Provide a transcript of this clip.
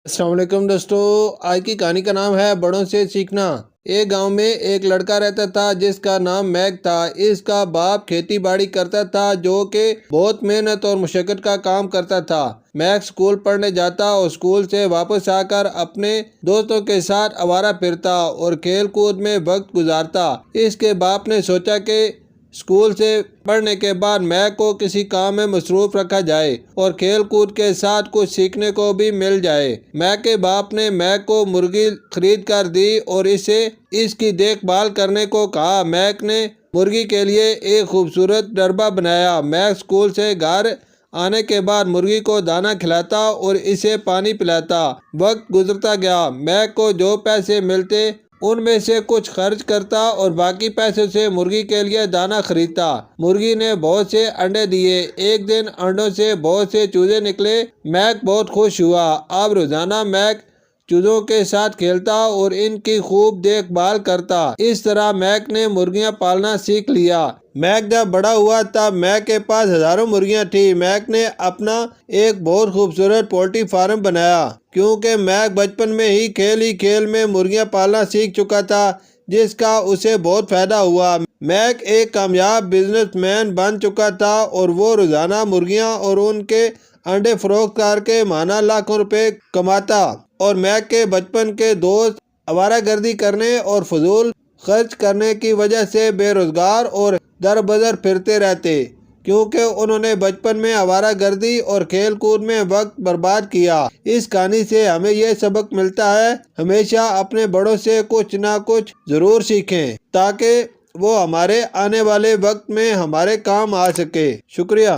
السلام علیکم دوستو، آج کی کہانی کا نام ہے بڑوں سے سیکھنا۔ ایک گاؤں میں ایک لڑکا رہتا تھا جس کا نام میک تھا۔ اس کا باپ کھیتی باڑی کرتا تھا جو کہ بہت محنت اور مشقت کا کام کرتا تھا۔ میک اسکول پڑھنے جاتا اور اسکول سے واپس آ کر اپنے دوستوں کے ساتھ آوارہ پھرتا اور کھیل کود میں وقت گزارتا۔ اس کے باپ نے سوچا کہ اسکول سے پڑھنے کے بعد میک کو کسی کام میں مصروف رکھا جائے اور کھیل کود کے ساتھ کچھ سیکھنے کو بھی مل جائے۔ میک کے باپ نے میک کو مرغی خرید کر دی اور اسے اس کی دیکھ بھال کرنے کو کہا۔ میک نے مرغی کے لیے ایک خوبصورت ڈربہ بنایا۔ میک اسکول سے گھر آنے کے بعد مرغی کو دانہ کھلاتا اور اسے پانی پلاتا۔ وقت گزرتا گیا۔ میک کو جو پیسے ملتے ان میں سے کچھ خرچ کرتا اور باقی پیسوں سے مرغی کے لیے دانہ خریدتا۔ مرغی نے بہت سے انڈے دیے۔ ایک دن انڈوں سے بہت سے چوزے نکلے۔ میک بہت خوش ہوا۔ اب روزانہ میک چوزوں کے ساتھ کھیلتا اور ان کی خوب دیکھ بھال کرتا۔ اس طرح میک نے مرغیاں پالنا سیکھ لیا۔ میک جب بڑا ہوا تب میک کے پاس ہزاروں مرغیاں تھیں۔ میک نے اپنا ایک بہت خوبصورت پولٹری فارم بنایا کیونکہ میک بچپن میں ہی کھیل میں مرغیاں پالنا سیکھ چکا تھا، جس کا اسے بہت فائدہ ہوا۔ میک ایک کامیاب بزنس مین بن چکا تھا اور وہ روزانہ مرغیاں اور ان کے انڈے فروخت کر کے ماہانہ لاکھوں روپے کماتا، اور میک کے بچپن کے دوست آوارہ گردی کرنے اور فضول خرچ کرنے کی وجہ سے بے روزگار اور در بدر پھرتے رہتے کیونکہ انہوں نے بچپن میں آوارہ گردی اور کھیل کود میں وقت برباد کیا۔ اس کہانی سے ہمیں یہ سبق ملتا ہے، ہمیشہ اپنے بڑوں سے کچھ نہ کچھ ضرور سیکھیں تاکہ وہ ہمارے آنے والے وقت میں ہمارے کام آ سکے۔ شکریہ۔